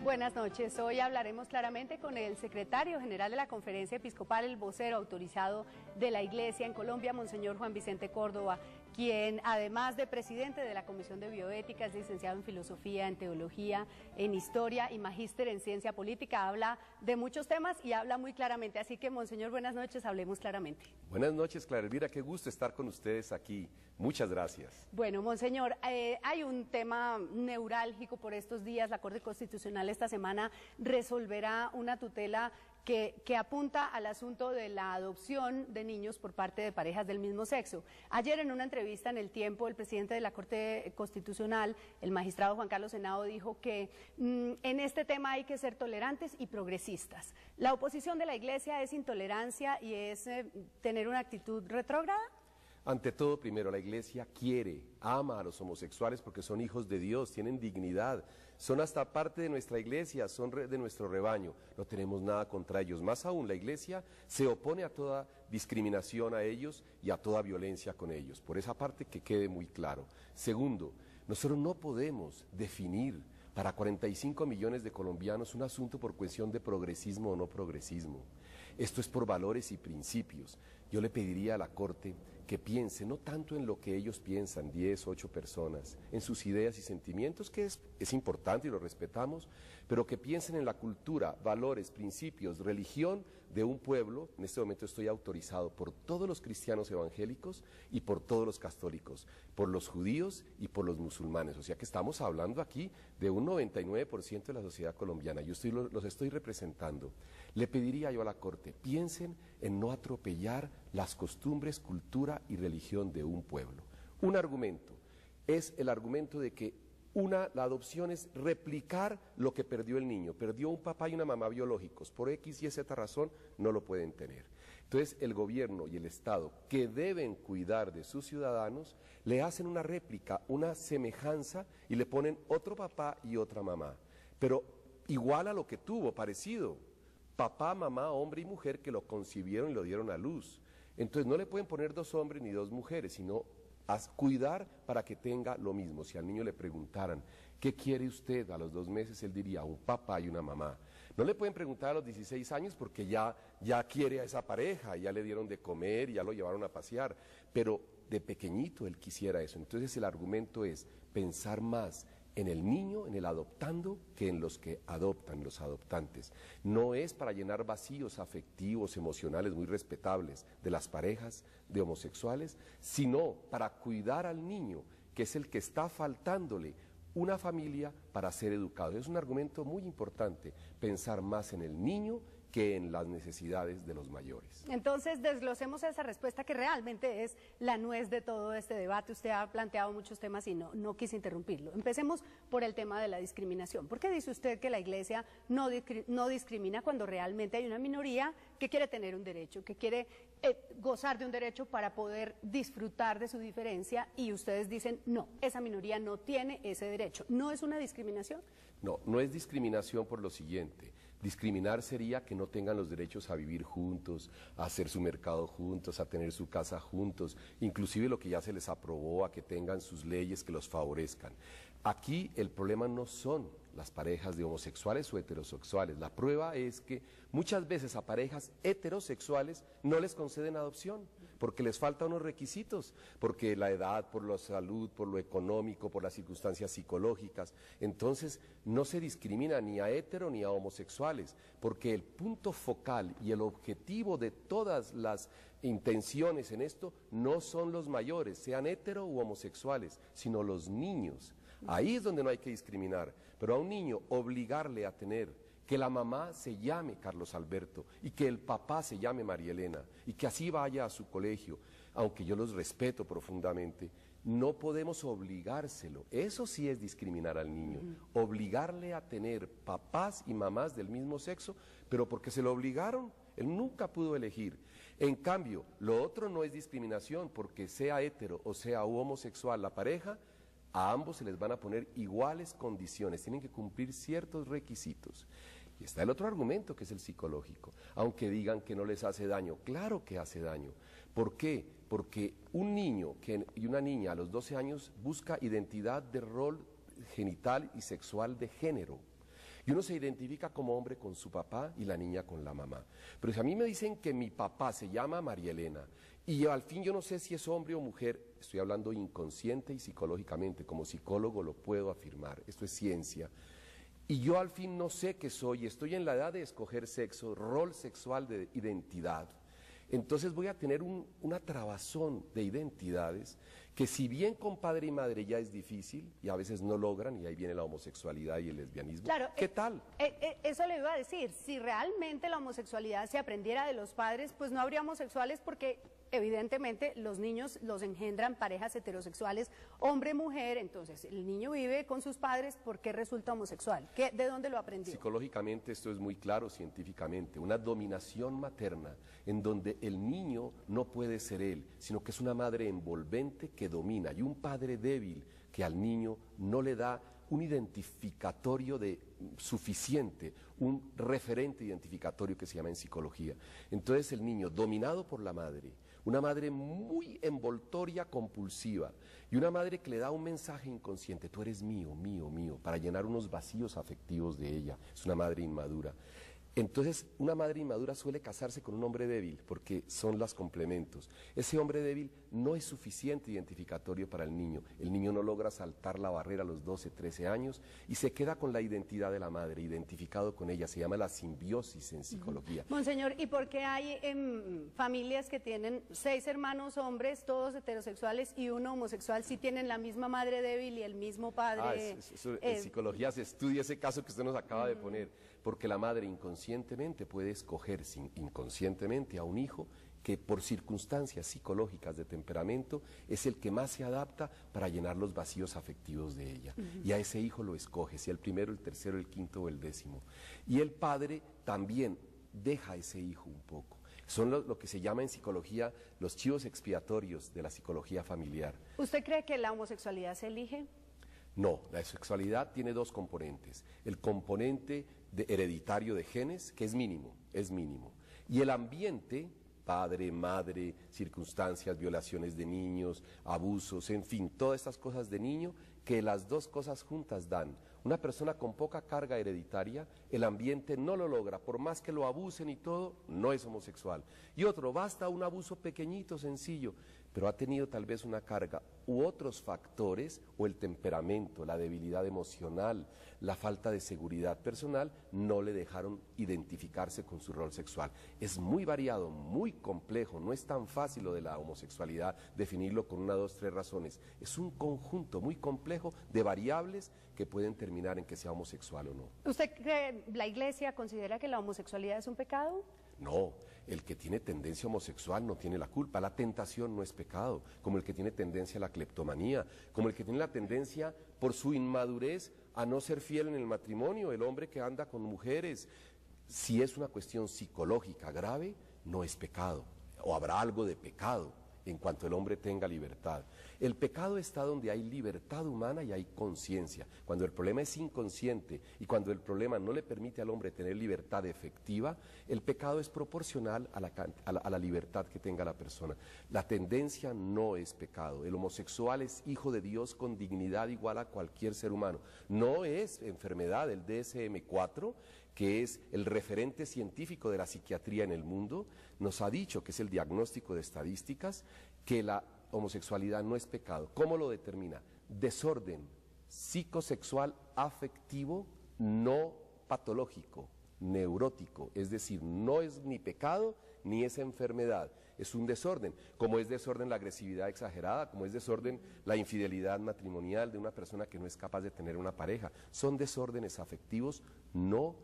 Buenas noches. Hoy hablaremos claramente con el secretario general de la Conferencia Episcopal, el vocero autorizado de la Iglesia en Colombia, Monseñor Juan Vicente Córdoba, quien además de presidente de la Comisión de Bioética, es licenciado en Filosofía, en Teología, en Historia y magíster en Ciencia Política. Habla de muchos temas y habla muy claramente. Así que, Monseñor, buenas noches, hablemos claramente. Buenas noches, Clara Elvira, qué gusto estar con ustedes aquí. Muchas gracias. Bueno, Monseñor, hay un tema neurálgico por estos días. La Corte Constitucional esta semana resolverá una tutela que apunta al asunto de la adopción de niños por parte de parejas del mismo sexo. Ayer en una entrevista en El Tiempo, el presidente de la Corte Constitucional, el magistrado Juan Carlos Henao, dijo que en este tema hay que ser tolerantes y progresistas. ¿La oposición de la Iglesia es intolerancia y es tener una actitud retrógrada? Ante todo, primero, la Iglesia quiere, ama a los homosexuales porque son hijos de Dios, tienen dignidad, son hasta parte de nuestra Iglesia, son de nuestro rebaño, no tenemos nada contra ellos. Más aún, la Iglesia se opone a toda discriminación a ellos y a toda violencia con ellos, por esa parte que quede muy claro. Segundo, nosotros no podemos definir para 45 millones de colombianos un asunto por cuestión de progresismo o no progresismo. Esto es por valores y principios. Yo le pediría a la Corte que piense no tanto en lo que ellos piensan, 10, 8 personas, en sus ideas y sentimientos, que es importante y lo respetamos, pero que piensen en la cultura, valores, principios, religión de un pueblo. En este momento estoy autorizado por todos los cristianos evangélicos y por todos los católicos, por los judíos y por los musulmanes. O sea que estamos hablando aquí de un 99% de la sociedad colombiana. Yo los estoy representando. Le pediría yo a la Corte, piensen en no atropellar las costumbres, cultura y religión de un pueblo. Un argumento es el argumento de que la adopción es replicar lo que perdió el niño. Perdió un papá y una mamá biológicos. Por X y Z razón no lo pueden tener. Entonces el gobierno y el Estado, que deben cuidar de sus ciudadanos, le hacen una réplica, una semejanza y le ponen otro papá y otra mamá. Pero igual a lo que tuvo, parecido. Papá, mamá, hombre y mujer que lo concibieron y lo dieron a luz. Entonces no le pueden poner 2 hombres ni 2 mujeres, sino cuidar para que tenga lo mismo. Si al niño le preguntaran, ¿qué quiere usted? A los 2 meses él diría, un papá y una mamá. No le pueden preguntar a los 16 años porque ya quiere a esa pareja, ya le dieron de comer, ya lo llevaron a pasear, pero de pequeñito él quisiera eso. Entonces el argumento es pensar más en el niño, en el adoptando, que en los que adoptan, los adoptantes. No es para llenar vacíos afectivos, emocionales, muy respetables, de las parejas de homosexuales, sino para cuidar al niño, que es el que está faltándole una familia para ser educado. Es un argumento muy importante, pensar más en el niño que en las necesidades de los mayores. Entonces, desglosemos esa respuesta que realmente es la nuez de todo este debate. Usted ha planteado muchos temas y no quise interrumpirlo. Empecemos por el tema de la discriminación. ¿Por qué dice usted que la Iglesia no discrimina cuando realmente hay una minoría que quiere tener un derecho, que quiere gozar de un derecho para poder disfrutar de su diferencia, y ustedes dicen, no, esa minoría no tiene ese derecho? ¿No es una discriminación? No, no es discriminación por lo siguiente. Discriminar sería que no tengan los derechos a vivir juntos, a hacer su mercado juntos, a tener su casa juntos, inclusive lo que ya se les aprobó, a que tengan sus leyes que los favorezcan. Aquí el problema no son las parejas de homosexuales o heterosexuales. La prueba es que muchas veces a parejas heterosexuales no les conceden adopción porque les faltan unos requisitos, porque la edad, por la salud, por lo económico, por las circunstancias psicológicas. Entonces no se discrimina ni a hetero ni a homosexuales, porque el punto focal y el objetivo de todas las intenciones en esto no son los mayores, sean hetero u homosexuales, sino los niños. Ahí es donde no hay que discriminar, pero a un niño obligarle a tener que la mamá se llame Carlos Alberto y que el papá se llame María Elena y que así vaya a su colegio, aunque yo los respeto profundamente, no podemos obligárselo. Eso sí es discriminar al niño, obligarle a tener papás y mamás del mismo sexo, pero porque se lo obligaron. Él nunca pudo elegir. En cambio, lo otro no es discriminación, porque sea hetero o sea homosexual la pareja, a ambos se les van a poner iguales condiciones, tienen que cumplir ciertos requisitos. Y está el otro argumento, que es el psicológico. Aunque digan que no les hace daño, claro que hace daño. ¿Por qué? Porque un niño y una niña a los 12 años busca identidad de rol genital y sexual de género. Y uno se identifica como hombre con su papá y la niña con la mamá. Pero si a mí me dicen que mi papá se llama María Elena y al fin yo no sé si es hombre o mujer, estoy hablando inconsciente y psicológicamente, como psicólogo lo puedo afirmar, esto es ciencia. Y yo al fin no sé qué soy, estoy en la edad de escoger sexo, rol sexual de identidad. Entonces voy a tener una trabazón de identidades que si bien con padre y madre ya es difícil y a veces no logran, y ahí viene la homosexualidad y el lesbianismo, Claro, ¿qué tal? eso le iba a decir, si realmente la homosexualidad se aprendiera de los padres, pues no habría homosexuales porque evidentemente los niños los engendran parejas heterosexuales, hombre-mujer, entonces el niño vive con sus padres, ¿por qué resulta homosexual? ¿De dónde lo aprendió? Psicológicamente esto es muy claro, científicamente, una dominación materna en donde el niño no puede ser él, sino que es una madre envolvente que domina y un padre débil que al niño no le da un identificatorio suficiente, un referente identificatorio que se llama en psicología. Entonces el niño dominado por la madre, una madre muy envoltoria, compulsiva, y una madre que le da un mensaje inconsciente, tú eres mío, mío, mío, para llenar unos vacíos afectivos de ella, es una madre inmadura. Entonces, una madre inmadura suele casarse con un hombre débil, porque son los complementos. Ese hombre débil no es suficiente identificatorio para el niño no logra saltar la barrera a los 12, 13 años y se queda con la identidad de la madre, identificado con ella, se llama la simbiosis en psicología. Monseñor, ¿y por qué hay familias que tienen 6 hermanos hombres, todos heterosexuales y uno homosexual, si tienen la misma madre débil y el mismo padre? En psicología se estudia ese caso que usted nos acaba de poner. Porque la madre inconscientemente puede escoger inconscientemente a un hijo que por circunstancias psicológicas de temperamento es el que más se adapta para llenar los vacíos afectivos de ella. Y a ese hijo lo escoge, sea el primero, el tercero, el quinto o el 10º. Y el padre también deja a ese hijo un poco. Son lo que se llama en psicología los chivos expiatorios de la psicología familiar. ¿Usted cree que la homosexualidad se elige? No, la sexualidad tiene 2 componentes. El componente hereditario de genes, que es mínimo, y el ambiente, padre, madre, circunstancias, violaciones de niños, abusos, en fin, todas estas cosas de niño, que las 2 cosas juntas dan. Una persona con poca carga hereditaria, el ambiente no lo logra, por más que lo abusen y todo, no es homosexual. Y otro, basta un abuso pequeñito, sencillo, pero ha tenido tal vez una carga u otros factores, o el temperamento, la debilidad emocional, la falta de seguridad personal, no le dejaron identificarse con su rol sexual. Es muy variado, muy complejo, no es tan fácil lo de la homosexualidad, definirlo con 1, 2, 3 razones. Es un conjunto muy complejo de variables que pueden terminar en que sea homosexual o no. ¿Usted cree, la Iglesia considera que la homosexualidad es un pecado? No, el que tiene tendencia homosexual no tiene la culpa, la tentación no es pecado, como el que tiene tendencia a la cleptomanía, como el que tiene la tendencia por su inmadurez a no ser fiel en el matrimonio, el hombre que anda con mujeres. Si es una cuestión psicológica grave, no es pecado, o habrá algo de pecado en cuanto el hombre tenga libertad. El pecado está donde hay libertad humana y hay conciencia. Cuando el problema es inconsciente y cuando el problema no le permite al hombre tener libertad efectiva, el pecado es proporcional a la libertad que tenga la persona. La tendencia no es pecado. El homosexual es hijo de Dios con dignidad igual a cualquier ser humano. No es enfermedad. El DSM-4, que es el referente científico de la psiquiatría en el mundo, nos ha dicho, que es el diagnóstico de estadísticas, que la homosexualidad no es pecado. ¿Cómo lo determina? Desorden psicosexual afectivo no patológico, neurótico, es decir, no es ni pecado ni es enfermedad, es un desorden, como es desorden la agresividad exagerada, como es desorden la infidelidad matrimonial de una persona que no es capaz de tener una pareja. Son desórdenes afectivos no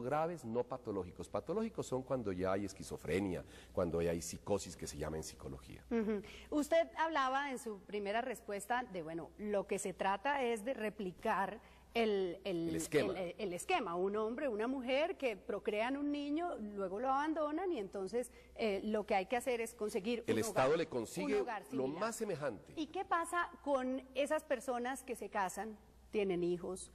graves, no patológicos. Patológicos son cuando ya hay esquizofrenia, cuando ya hay psicosis, que se llama en psicología. Usted hablaba en su primera respuesta de, bueno, lo que se trata es de replicar el esquema. Un hombre, una mujer que procrean un niño, luego lo abandonan y entonces lo que hay que hacer es conseguir el Estado le consigue lo más semejante. ¿Y qué pasa con esas personas que se casan, tienen hijos,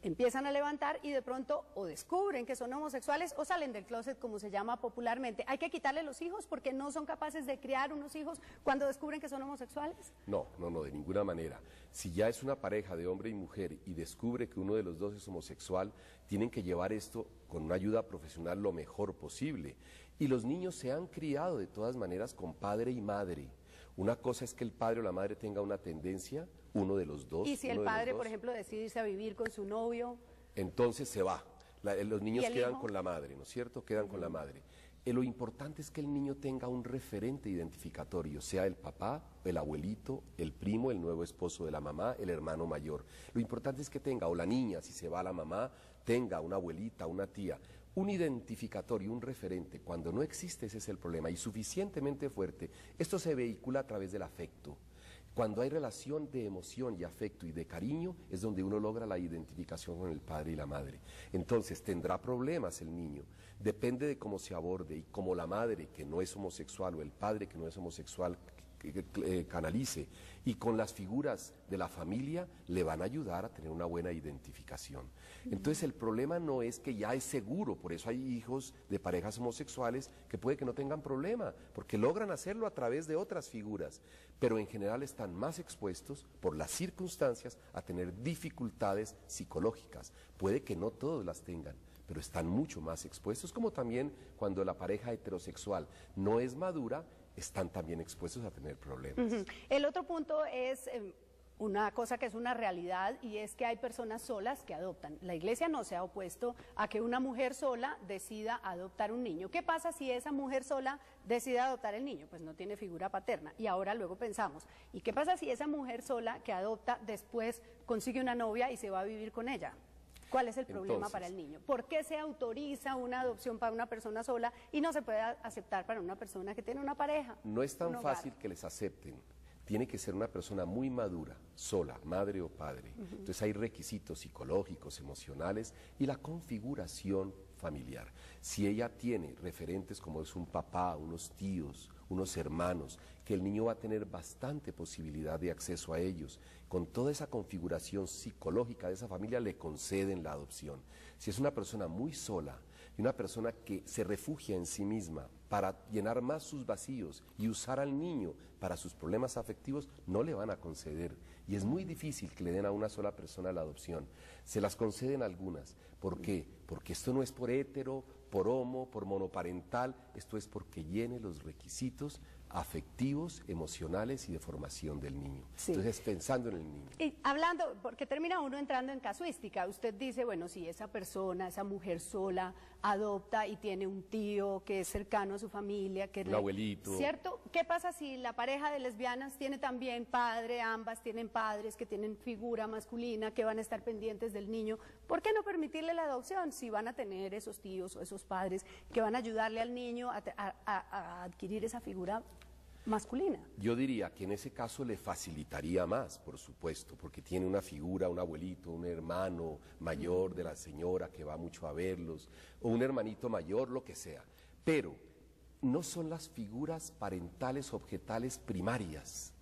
empiezan a levantar y de pronto o descubren que son homosexuales o salen del closet, como se llama popularmente. ¿Hay que quitarle los hijos porque no son capaces de criar unos hijos cuando descubren que son homosexuales? No, de ninguna manera. Si ya es una pareja de hombre y mujer y descubre que uno de los dos es homosexual, tienen que llevar esto con una ayuda profesional lo mejor posible. Y los niños se han criado de todas maneras con padre y madre. Una cosa es que el padre o la madre tenga una tendencia, uno de los dos. Y si el padre, por ejemplo, decide irse a vivir con su novio. Entonces se va. Los niños quedan hijo? con la madre, ¿no es cierto? Quedan con la madre. Lo importante es que el niño tenga un referente identificatorio, sea el papá, el abuelito, el primo, el nuevo esposo de la mamá, el hermano mayor. Lo importante es que tenga, o la niña, si se va la mamá, tenga una abuelita, una tía, un identificatorio, un referente. Cuando no existe, ese es el problema, y suficientemente fuerte. Esto se vehicula a través del afecto. Cuando hay relación de emoción y afecto y de cariño, es donde uno logra la identificación con el padre y la madre. Entonces, tendrá problemas el niño, depende de cómo se aborde, y como la madre que no es homosexual o el padre que no es homosexual canalice, y con las figuras de la familia le van a ayudar a tener una buena identificación. Entonces el problema no es que ya es seguro, por eso hay hijos de parejas homosexuales que puede que no tengan problema, porque logran hacerlo a través de otras figuras, pero en general están más expuestos por las circunstancias a tener dificultades psicológicas. Puede que no todos las tengan, pero están mucho más expuestos, como también cuando la pareja heterosexual no es madura, están también expuestos a tener problemas. El otro punto es una cosa que es una realidad, y es que hay personas solas que adoptan. La Iglesia no se ha opuesto a que una mujer sola decida adoptar un niño. ¿Qué pasa si esa mujer sola decide adoptar el niño? Pues no tiene figura paterna. Y ahora luego pensamos, ¿y qué pasa si esa mujer sola que adopta después consigue una novia y se va a vivir con ella? ¿Cuál es el problema para el niño? ¿Por qué se autoriza una adopción para una persona sola y no se puede aceptar para una persona que tiene una pareja? No es tan fácil que les acepten. Tiene que ser una persona muy madura, sola, madre o padre. Entonces hay requisitos psicológicos, emocionales y la configuración familiar. Si ella tiene referentes como es un papá, unos tíos, unos hermanos, que el niño va a tener bastante posibilidad de acceso a ellos, con toda esa configuración psicológica de esa familia le conceden la adopción. Si es una persona muy sola y una persona que se refugia en sí misma para llenar más sus vacíos y usar al niño para sus problemas afectivos, no le van a conceder. Y es muy difícil que le den a una sola persona la adopción. Se las conceden algunas. ¿Por qué? Porque esto no es por hétero, por homo, por monoparental, esto es porque llene los requisitos afectivos, emocionales y de formación del niño. Sí. Entonces, pensando en el niño. Y hablando, porque termina uno entrando en casuística, usted dice, bueno, si esa persona, esa mujer sola, adopta y tiene un tío que es cercano a su familia, que es un abuelito. ¿Cierto? ¿Qué pasa si la pareja de lesbianas tiene también padre, ambas tienen padres que tienen figura masculina, que van a estar pendientes del niño? ¿Por qué no permitirle la adopción si van a tener esos tíos o esos padres que van a ayudarle al niño a adquirir esa figura masculina? Yo diría que en ese caso le facilitaría más, por supuesto, porque tiene una figura, un abuelito, un hermano mayor de la señora que va mucho a verlos, o un hermanito mayor, lo que sea. Pero no son las figuras parentales objetales primarias.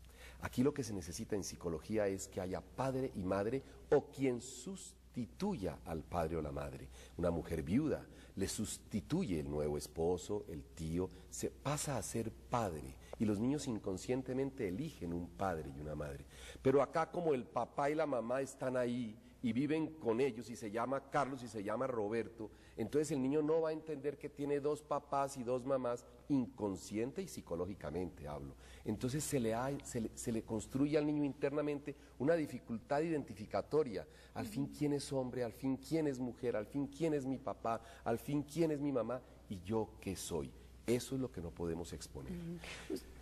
Aquí lo que se necesita en psicología es que haya padre y madre o quien sustituya al padre o la madre. Una mujer viuda le sustituye el nuevo esposo, el tío, se pasa a ser padre. Y los niños inconscientemente eligen un padre y una madre. Pero acá como el papá y la mamá están ahí y viven con ellos y se llama Carlos y se llama Roberto, entonces el niño no va a entender que tiene dos papás y dos mamás, inconsciente y psicológicamente hablo. Entonces se le construye al niño internamente una dificultad identificatoria. Al fin quién es hombre, al fin quién es mujer, al fin quién es mi papá, al fin quién es mi mamá y yo qué soy. Eso es lo que no podemos exponer.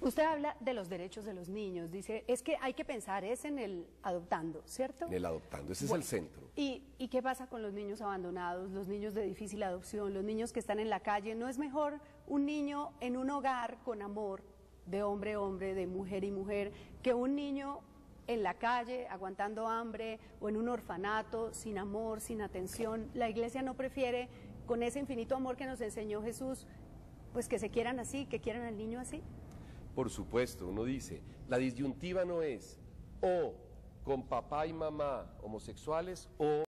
Usted habla de los derechos de los niños, dice, es que hay que pensar, es en el adoptando, ¿cierto? En el adoptando, ese es el centro. ¿Y qué pasa con los niños abandonados, los niños de difícil adopción, los niños que están en la calle? ¿No es mejor un niño en un hogar con amor, de hombre a hombre, de mujer y mujer, que un niño en la calle, aguantando hambre, o en un orfanato, sin amor, sin atención? La Iglesia no prefiere, con ese infinito amor que nos enseñó Jesús, pues que se quieran así, que quieran al niño así. Por supuesto, uno dice, la disyuntiva no es o con papá y mamá homosexuales o